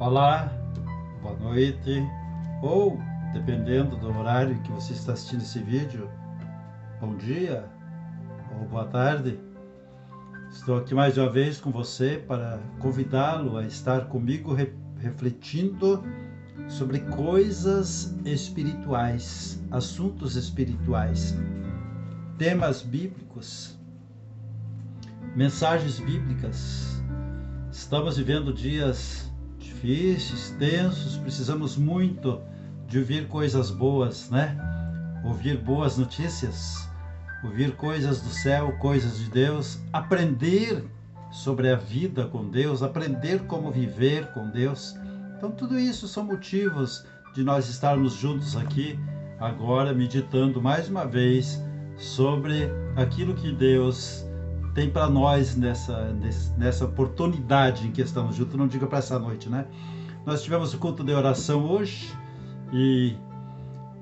Olá, boa noite, ou dependendo do horário que você está assistindo esse vídeo, bom dia ou boa tarde. Estou aqui mais uma vez com você para convidá-lo a estar comigo refletindo sobre coisas espirituais, assuntos espirituais, temas bíblicos, mensagens bíblicas. Estamos vivendo dias difíceis, tensos, precisamos muito de ouvir coisas boas, né? Ouvir boas notícias, ouvir coisas do céu, coisas de Deus, aprender sobre a vida com Deus, aprender como viver com Deus. Então tudo isso são motivos de nós estarmos juntos aqui agora, meditando mais uma vez sobre aquilo que Deus tem para nós nessa oportunidade em que estamos juntos. Não diga para essa noite, né? Nós tivemos o culto de oração hoje e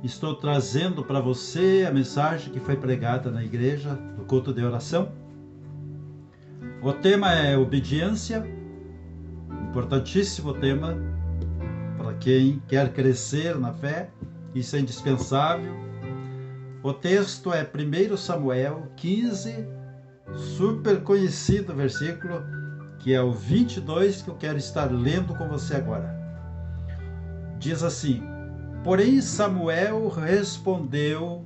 estou trazendo para você a mensagem que foi pregada na igreja, no culto de oração. O tema é obediência, importantíssimo tema para quem quer crescer na fé, isso é indispensável. O texto é 1 Samuel 15, super conhecido versículo, que é o 22, que eu quero estar lendo com você agora. Diz assim: porém Samuel respondeu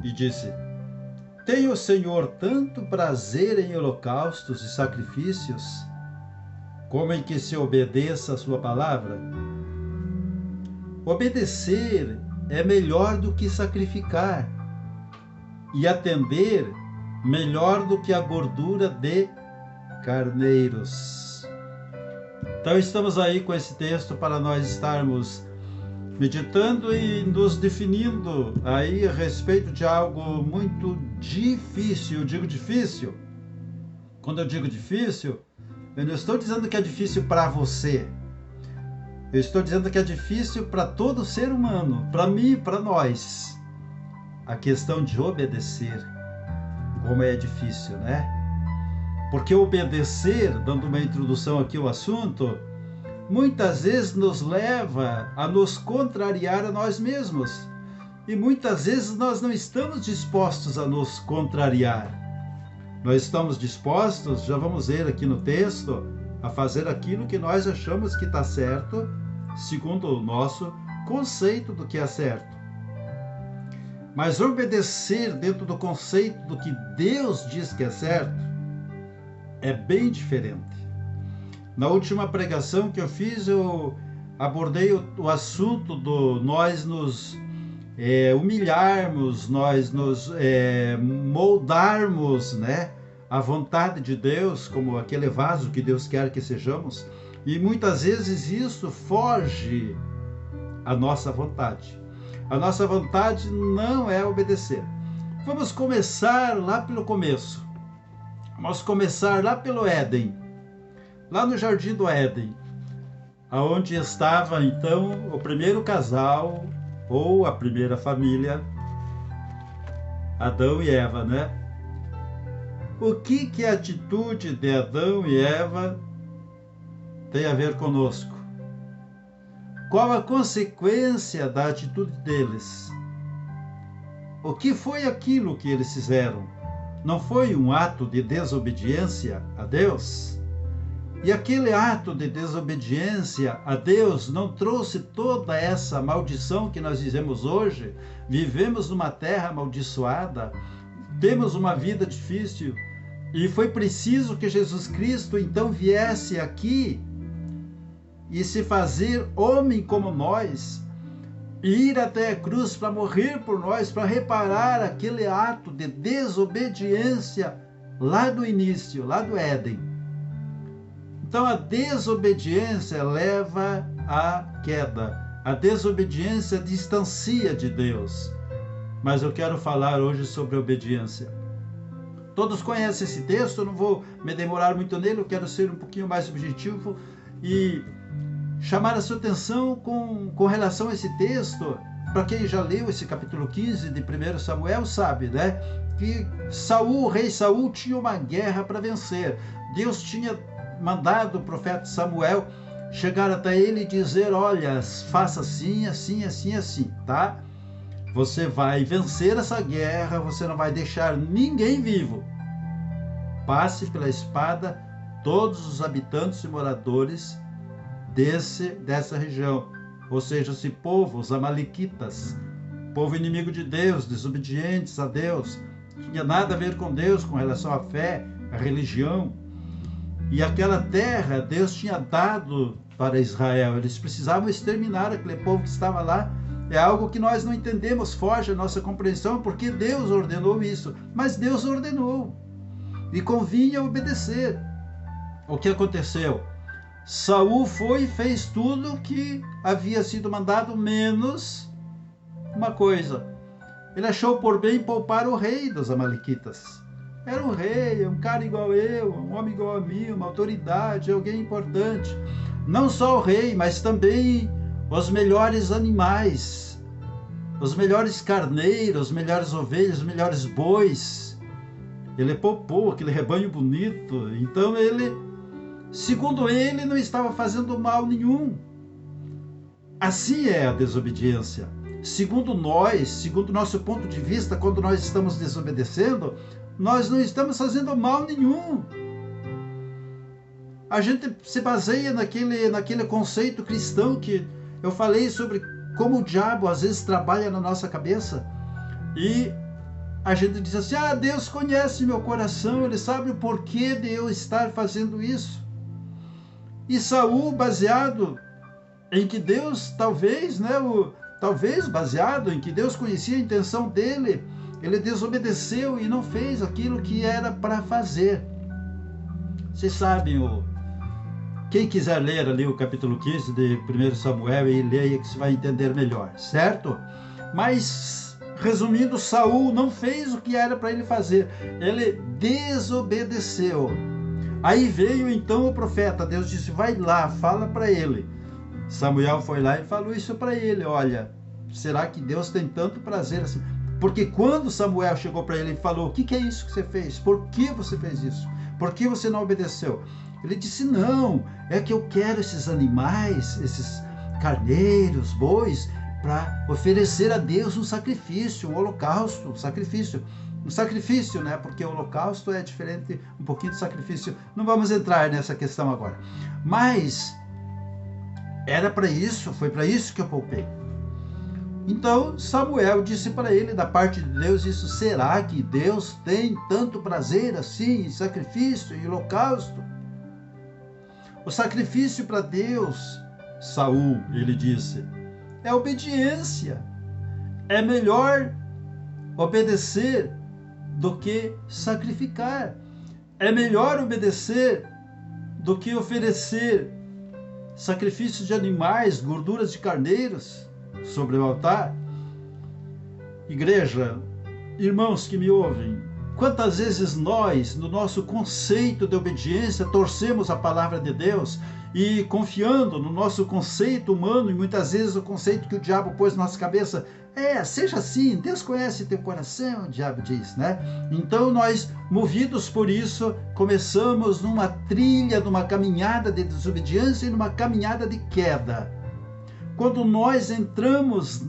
e disse: tem o Senhor tanto prazer em holocaustos e sacrifícios, como em que se obedeça a sua palavra? Obedecer é melhor do que sacrificar, e atender melhor do que a gordura de carneiros. Então estamos aí com esse texto para nós estarmos meditando e nos definindo aí a respeito de algo muito difícil. Eu digo difícil, quando eu digo difícil, eu não estou dizendo que é difícil para você. Eu estou dizendo que é difícil para todo ser humano, para mim e para nós. A questão de obedecer, como é difícil, né? Porque obedecer, dando uma introdução aqui ao assunto, muitas vezes nos leva a nos contrariar a nós mesmos. E muitas vezes nós não estamos dispostos a nos contrariar. Nós estamos dispostos, já vamos ver aqui no texto, a fazer aquilo que nós achamos que está certo, segundo o nosso conceito do que é certo. Mas obedecer dentro do conceito do que Deus diz que é certo é bem diferente. Na última pregação que eu fiz, eu abordei o assunto do nós nos humilharmos, nós nos moldarmos, né, à vontade de Deus, como aquele vaso que Deus quer que sejamos. E muitas vezes isso foge à nossa vontade. A nossa vontade não é obedecer. Vamos começar lá pelo começo. Vamos começar lá pelo Éden. Lá no Jardim do Éden, aonde estava então o primeiro casal, ou a primeira família, Adão e Eva, né? O que a atitude de Adão e Eva tem a ver conosco? Qual a consequência da atitude deles? O que foi aquilo que eles fizeram? Não foi um ato de desobediência a Deus? E aquele ato de desobediência a Deus não trouxe toda essa maldição que nós vivemos hoje? Vivemos numa terra amaldiçoada, temos uma vida difícil, e foi preciso que Jesus Cristo então viesse aqui e se fazer homem como nós, e ir até a cruz para morrer por nós, para reparar aquele ato de desobediência lá do início, lá do Éden. Então a desobediência leva à queda, a desobediência distancia de Deus. Mas eu quero falar hoje sobre obediência. Todos conhecem esse texto, eu não vou me demorar muito nele, eu quero ser um pouquinho mais objetivo e chamar a sua atenção com relação a esse texto. Para quem já leu esse capítulo 15 de 1 Samuel, sabe, né? Que Saul, o rei Saul, tinha uma guerra para vencer. Deus tinha mandado o profeta Samuel chegar até ele e dizer: olha, faça assim, assim, assim, assim, tá? Você vai vencer essa guerra, você não vai deixar ninguém vivo. Passe pela espada todos os habitantes e moradores dessa região. Ou seja, esse povo, os amalequitas, povo inimigo de Deus, desobedientes a Deus, não tinha nada a ver com Deus com relação à fé, à religião. E aquela terra Deus tinha dado para Israel. Eles precisavam exterminar aquele povo que estava lá. É algo que nós não entendemos, foge à nossa compreensão, porque Deus ordenou isso. Mas Deus ordenou. E convinha obedecer. O que aconteceu? Saul foi e fez tudo o que havia sido mandado, menos uma coisa. Ele achou por bem poupar o rei dos amalequitas. Era um rei, um cara igual eu, um homem igual a mim, uma autoridade, alguém importante. Não só o rei, mas também os melhores animais, os melhores carneiros, os melhores ovelhas, os melhores bois. Ele poupou aquele rebanho bonito. Então ele, segundo ele, não estava fazendo mal nenhum. Assim é a desobediência. Segundo nós, segundo o nosso ponto de vista, quando nós estamos desobedecendo, nós não estamos fazendo mal nenhum. A gente se baseia naquele conceito cristão que eu falei sobre como o diabo às vezes trabalha na nossa cabeça. E a gente diz assim: ah, Deus conhece meu coração, Ele sabe o porquê de eu estar fazendo isso. E Saul, baseado em que Deus, talvez baseado em que Deus conhecia a intenção dele, ele desobedeceu e não fez aquilo que era para fazer. Vocês sabem, quem quiser ler ali o capítulo 15 de 1 Samuel e leia, que você vai entender melhor, certo? Mas, resumindo, Saul não fez o que era para ele fazer. Ele desobedeceu. Aí veio então o profeta. Deus disse: vai lá, fala para ele. Samuel foi lá e falou isso para ele: olha, será que Deus tem tanto prazer assim? Porque quando Samuel chegou para ele e falou: o que é isso que você fez? Por que você fez isso? Por que você não obedeceu? Ele disse: não, é que eu quero esses animais, esses carneiros, bois, para oferecer a Deus um sacrifício, um holocausto, um sacrifício, né? Porque o holocausto é diferente um pouquinho do sacrifício. Não vamos entrar nessa questão agora. Mas era para isso, foi para isso que eu poupei. Então Samuel disse para ele, da parte de Deus, isso: será que Deus tem tanto prazer assim em sacrifício e holocausto? O sacrifício para Deus, Saul, ele disse, é obediência. É melhor obedecer do que sacrificar. É melhor obedecer do que oferecer sacrifícios de animais, gorduras de carneiros sobre o altar. Igreja, irmãos que me ouvem, quantas vezes nós, no nosso conceito de obediência, torcemos a palavra de Deus e, confiando no nosso conceito humano, e muitas vezes o conceito que o diabo pôs na nossa cabeça, seja assim, Deus conhece teu coração, o diabo diz, né? Então nós, movidos por isso, começamos numa trilha, numa caminhada de desobediência e numa caminhada de queda. Quando nós entramos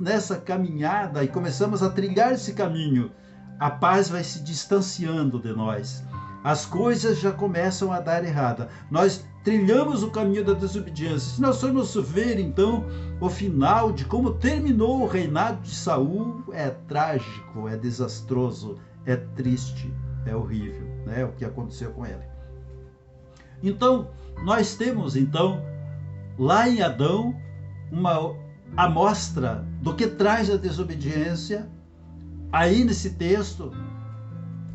nessa caminhada e começamos a trilhar esse caminho, a paz vai se distanciando de nós. As coisas já começam a dar errada. Nós trilhamos o caminho da desobediência. Se nós formos ver, então, o final de como terminou o reinado de Saul, é trágico, é desastroso, é triste, é horrível, né? O que aconteceu com ele. Então, nós temos, lá em Adão, uma amostra do que traz a desobediência, aí nesse texto,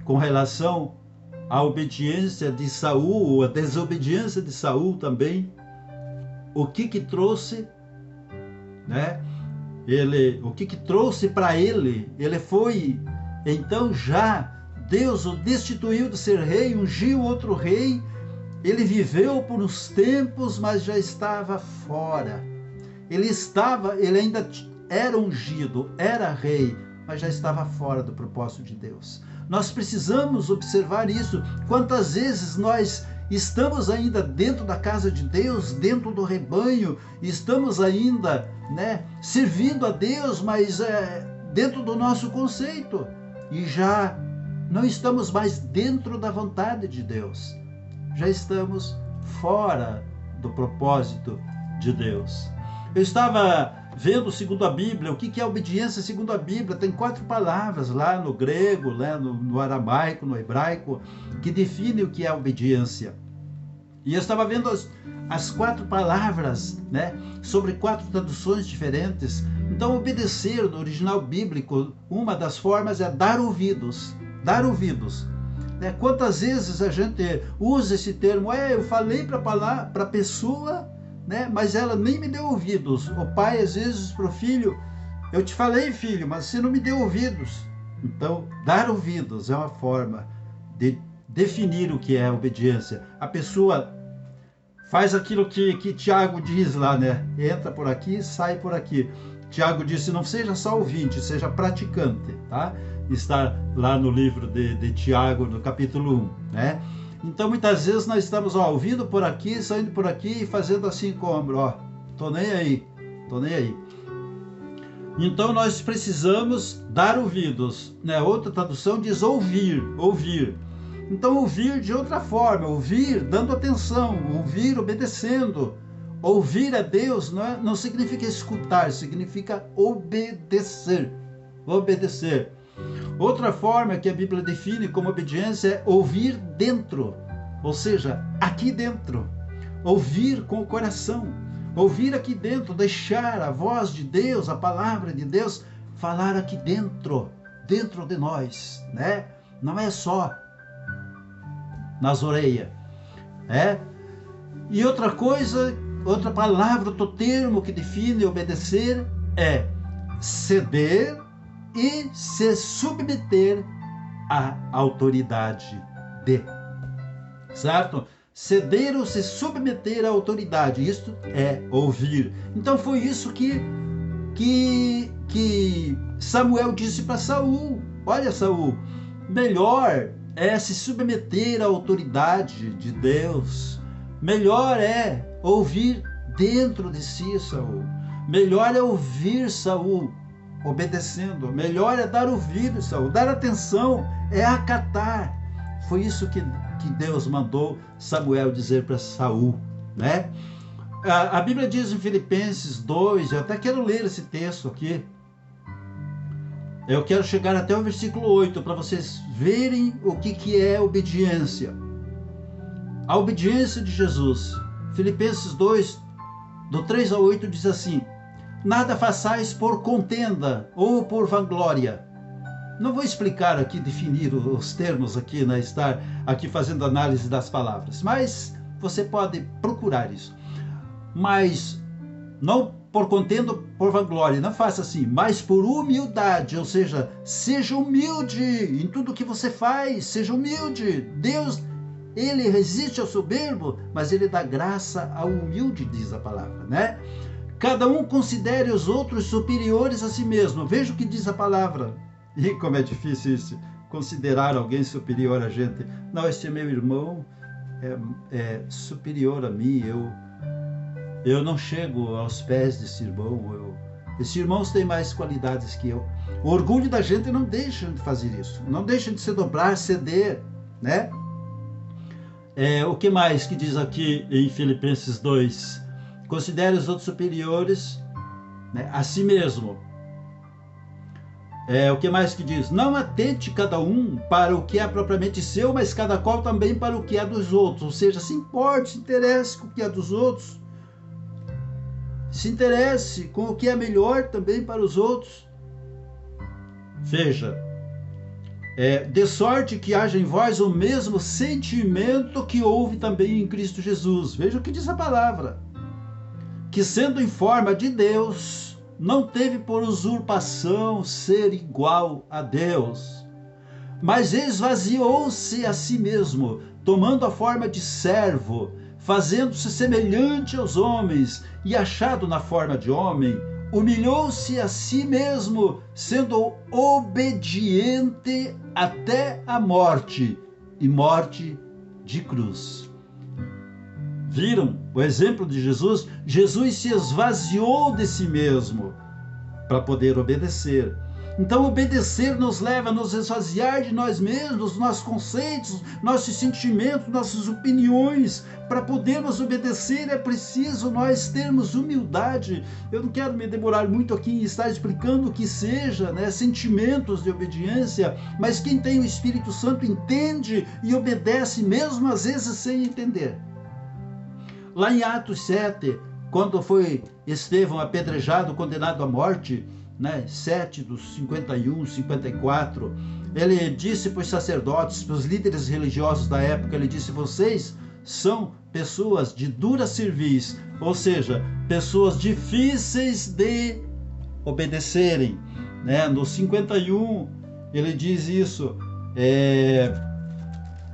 com relação à obediência de Saul, ou a desobediência de Saul também, o que trouxe, né? O que trouxe para ele? Ele foi, então já, Deus o destituiu de ser rei, ungiu outro rei. Ele viveu por uns tempos, mas já estava fora. Ele ainda era ungido, era rei, mas já estava fora do propósito de Deus. Nós precisamos observar isso. Quantas vezes nós Estamos ainda dentro da casa de Deus, dentro do rebanho, estamos ainda, né, servindo a Deus, mas dentro do nosso conceito, e já não estamos mais dentro da vontade de Deus, já estamos fora do propósito de Deus. Eu estava vendo segundo a Bíblia, o que é obediência segundo a Bíblia. Tem 4 palavras lá no grego, né, no aramaico, no hebraico, que definem o que é obediência. E eu estava vendo as 4 palavras, né, sobre 4 traduções diferentes. Então, obedecer no original bíblico, uma das formas é dar ouvidos. Dar ouvidos. Né? Quantas vezes a gente usa esse termo? Eu falei para a pessoa, né, mas ela nem me deu ouvidos. O pai, às vezes, para o filho, eu te falei, filho, mas você não me deu ouvidos. Então, dar ouvidos é uma forma de definir o que é obediência. A pessoa faz aquilo que Tiago diz lá, né? Entra por aqui, sai por aqui. Tiago disse, não seja só ouvinte, seja praticante, tá? Está lá no livro de Tiago, no capítulo 1, né? Então, muitas vezes nós estamos ouvindo por aqui, saindo por aqui e fazendo assim com o ombro, tô nem aí, tô nem aí. Então, nós precisamos dar ouvidos, né? Outra tradução diz ouvir, ouvir. Então, ouvir de outra forma, ouvir dando atenção, ouvir obedecendo. Ouvir a Deus não significa escutar, significa obedecer. Obedecer. Outra forma que a Bíblia define como obediência é ouvir dentro, ou seja, aqui dentro. Ouvir com o coração, ouvir aqui dentro, deixar a voz de Deus, a palavra de Deus, falar aqui dentro de nós, né? Não é só nas orelhas, E outra coisa, outra palavra, outro termo que define obedecer é ceder e se submeter à autoridade de, certo? Ceder ou se submeter à autoridade, isto é ouvir. Então foi isso que Samuel disse para Saul. Olha, Saul, melhor é se submeter à autoridade de Deus. Melhor é ouvir dentro de si, Saul. Melhor é ouvir, Saul, obedecendo. Melhor é dar ouvido, Saul. Dar atenção é acatar. Foi isso que Deus mandou Samuel dizer para Saul, né? A Bíblia diz em Filipenses 2, eu até quero ler esse texto aqui. Eu quero chegar até o versículo 8 para vocês verem o que é obediência. A obediência de Jesus. Filipenses 2, do 3 ao 8 diz assim: nada façais por contenda ou por vanglória. Não vou explicar aqui, definir os termos aqui, né? Estar aqui fazendo análise das palavras, mas você pode procurar isso. Mas não por contenda, por vanglória, não faça assim, mas por humildade, ou seja, seja humilde em tudo que você faz, seja humilde. Deus, ele resiste ao soberbo, mas ele dá graça ao humilde, diz a palavra, né? Cada um considere os outros superiores a si mesmo. Veja o que diz a palavra. E como é difícil isso, considerar alguém superior a gente. Não, esse é meu irmão, é superior a mim, eu não chego aos pés desse irmão, esses irmãos têm mais qualidades que eu. O orgulho da gente não deixa de fazer isso, não deixa de se dobrar, ceder, né? O que mais que diz aqui em Filipenses 2? Considere os outros superiores, né, a si mesmo. O que mais que diz? Não atente cada um para o que é propriamente seu, mas cada qual também para o que é dos outros. Ou seja, se importe, se interesse com o que é dos outros. Se interesse com o que é melhor também para os outros. Veja, de sorte que haja em vós o mesmo sentimento que houve também em Cristo Jesus. Veja o que diz a palavra. Que sendo em forma de Deus, não teve por usurpação ser igual a Deus, mas esvaziou-se a si mesmo, tomando a forma de servo, fazendo-se semelhante aos homens, e achado na forma de homem, humilhou-se a si mesmo, sendo obediente até a morte, e morte de cruz. Viram o exemplo de Jesus? Jesus se esvaziou de si mesmo para poder obedecer. Então, obedecer nos leva a nos esvaziar de nós mesmos, nossos conceitos, nossos sentimentos, nossas opiniões. Para podermos obedecer é preciso nós termos humildade. Eu não quero me demorar muito aqui em estar explicando o que seja, sentimentos de obediência, mas quem tem o Espírito Santo entende e obedece, mesmo às vezes sem entender. Lá em Atos 7, quando foi Estevão apedrejado, condenado à morte, 7 dos 51, 54, ele disse para os sacerdotes, para os líderes religiosos da época, ele disse: vocês são pessoas de dura cerviz, ou seja, pessoas difíceis de obedecerem. No 51, ele diz isso,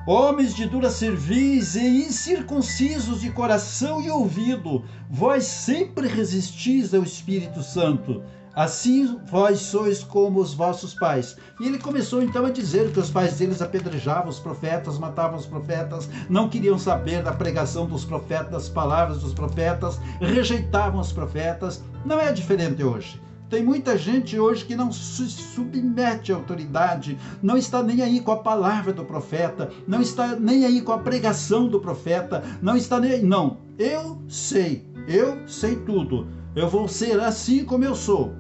homens de dura cerviz e incircuncisos de coração e ouvido, vós sempre resistis ao Espírito Santo. Assim vós sois como os vossos pais. E ele começou então a dizer que os pais deles apedrejavam os profetas, matavam os profetas, não queriam saber da pregação dos profetas, das palavras dos profetas, rejeitavam os profetas. Não é diferente hoje. Tem muita gente hoje que não se submete à autoridade, não está nem aí com a palavra do profeta, não está nem aí com a pregação do profeta, não está nem aí. Não, eu sei tudo, eu vou ser assim como eu sou.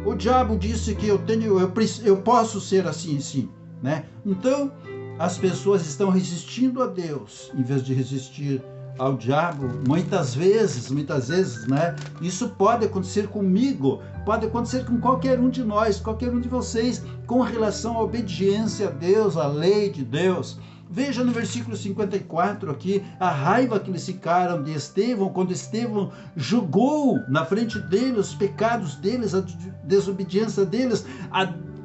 O diabo disse que eu posso ser assim, sim, Então, as pessoas estão resistindo a Deus, em vez de resistir ao diabo. Muitas vezes, isso pode acontecer comigo, pode acontecer com qualquer um de nós, qualquer um de vocês, com relação à obediência a Deus, à lei de Deus. Veja no versículo 54 aqui, a raiva que eles ficaram de Estevão, quando Estevão julgou na frente deles os pecados deles, a desobediência deles,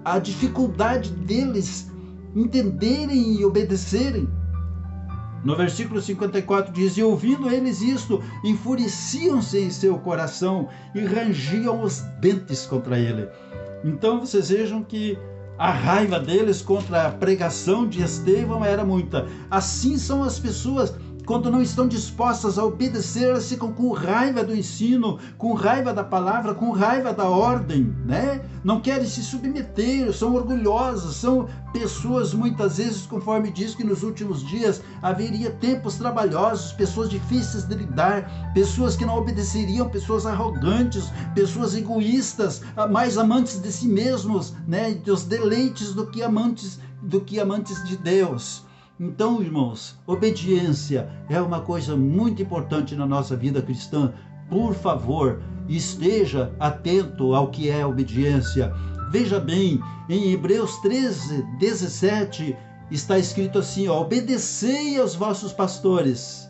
a dificuldade deles entenderem e obedecerem. No versículo 54 diz: e ouvindo eles isto, enfureciam-se em seu coração e rangiam os dentes contra ele. Então vocês vejam que a raiva deles contra a pregação de Estevão era muita. Assim são as pessoas quando não estão dispostas a obedecer, elas ficam com raiva do ensino, com raiva da palavra, com raiva da ordem, Não querem se submeter, são orgulhosas, são pessoas muitas vezes, conforme diz que nos últimos dias haveria tempos trabalhosos, pessoas difíceis de lidar, pessoas que não obedeceriam, pessoas arrogantes, pessoas egoístas, mais amantes de si mesmos, dos deleites do que amantes de Deus. Então, irmãos, obediência é uma coisa muito importante na nossa vida cristã. Por favor, esteja atento ao que é obediência. Veja bem, em Hebreus 13, 17, está escrito assim, obedecei aos vossos pastores.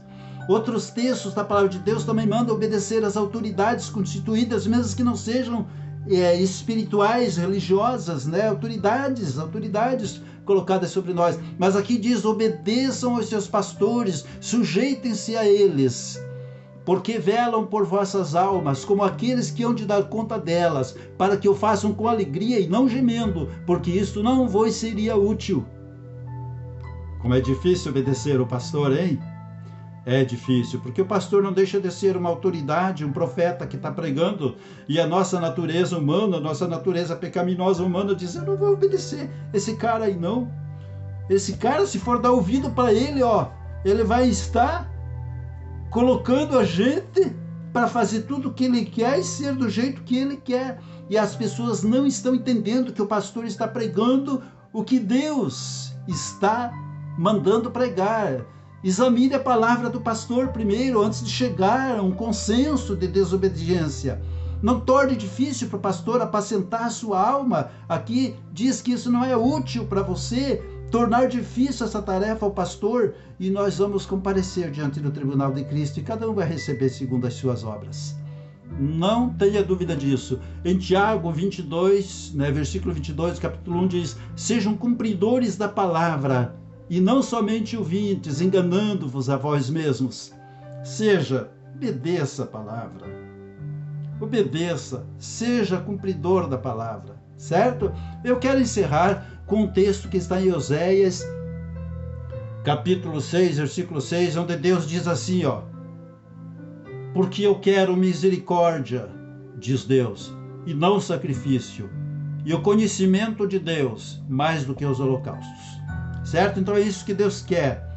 Outros textos da palavra de Deus também mandam obedecer às autoridades constituídas, mesmo que não sejam espirituais, religiosas, autoridades colocadas sobre nós. Mas aqui diz: obedeçam aos seus pastores, sujeitem-se a eles, porque velam por vossas almas, como aqueles que hão de dar conta delas, para que o façam com alegria e não gemendo, porque isto não vos seria útil. Como é difícil obedecer o pastor, hein? É difícil, porque o pastor não deixa de ser uma autoridade, um profeta que está pregando, e a nossa natureza humana, a nossa natureza pecaminosa humana diz: eu não vou obedecer esse cara aí não. Esse cara, se for dar ouvido para ele, ele vai estar colocando a gente para fazer tudo o que ele quer e ser do jeito que ele quer. E as pessoas não estão entendendo que o pastor está pregando o que Deus está mandando pregar. Examine a palavra do pastor primeiro, antes de chegar a um consenso de desobediência. Não torne difícil para o pastor apacentar a sua alma. Aqui diz que isso não é útil para você, tornar difícil essa tarefa ao pastor, e nós vamos comparecer diante do tribunal de Cristo, e cada um vai receber segundo as suas obras. Não tenha dúvida disso. Em Tiago 22, versículo 22, capítulo 1, diz: sejam cumpridores da palavra, e não somente ouvintes, enganando-vos a vós mesmos. Obedeça a palavra. Obedeça, seja cumpridor da palavra, certo? Eu quero encerrar com um texto que está em Oséias, capítulo 6, versículo 6, onde Deus diz assim, porque eu quero misericórdia, diz Deus, e não sacrifício, e o conhecimento de Deus mais do que os holocaustos. Certo? Então é isso que Deus quer.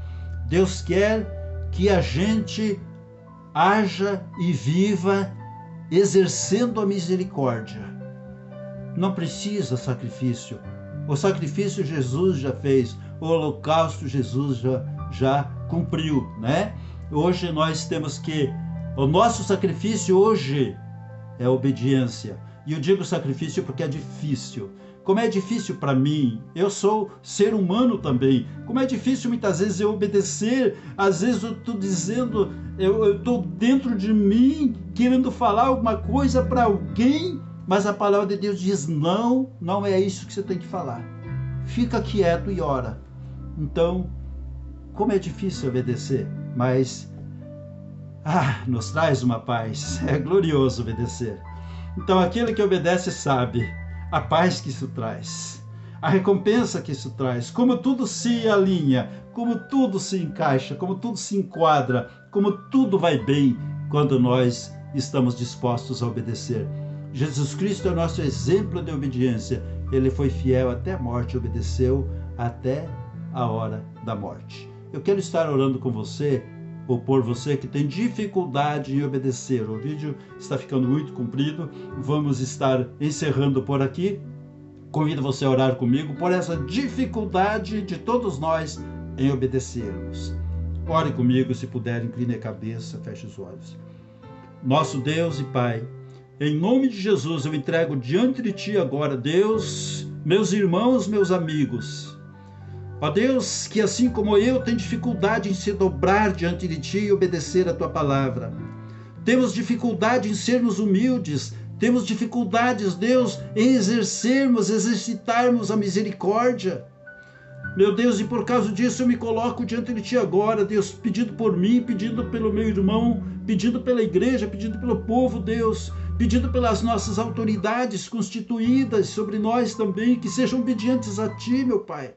Deus quer que a gente haja e viva exercendo a misericórdia. Não precisa sacrifício. O sacrifício Jesus já fez, o holocausto Jesus já cumpriu, né? Hoje nós temos que, o nosso sacrifício hoje é obediência. E eu digo sacrifício porque é difícil. Como é difícil para mim, eu sou ser humano também. Como é difícil muitas vezes eu obedecer. Às vezes eu estou dizendo, eu estou dentro de mim querendo falar alguma coisa para alguém, mas a palavra de Deus diz não, não é isso que você tem que falar. Fica quieto e ora. Então, como é difícil obedecer, mas nos traz uma paz. É glorioso obedecer. Então, aquele que obedece sabe a paz que isso traz, a recompensa que isso traz, como tudo se alinha, como tudo se encaixa, como tudo se enquadra, como tudo vai bem quando nós estamos dispostos a obedecer. Jesus Cristo é o nosso exemplo de obediência. Ele foi fiel até a morte, obedeceu até a hora da morte. Eu quero estar orando com você, ou por você que tem dificuldade em obedecer. O vídeo está ficando muito comprido, vamos estar encerrando por aqui. Convido você a orar comigo por essa dificuldade de todos nós em obedecermos. Ore comigo, se puder, incline a cabeça, feche os olhos. Nosso Deus e Pai, em nome de Jesus eu entrego diante de Ti agora, Deus, meus irmãos, meus amigos. Ó Deus, que assim como eu tenho dificuldade em se dobrar diante de Ti e obedecer a Tua palavra. Temos dificuldade em sermos humildes, temos dificuldades, Deus, em exercitarmos a misericórdia. Meu Deus, e por causa disso eu me coloco diante de Ti agora, Deus, pedindo por mim, pedindo pelo meu irmão, pedindo pela igreja, pedindo pelo povo, Deus, pedindo pelas nossas autoridades constituídas sobre nós também, que sejam obedientes a Ti, meu Pai.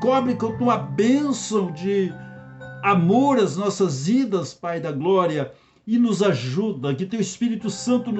Cobre com Tua bênção de amor as nossas vidas, Pai da glória, e nos ajuda, que Teu Espírito Santo nos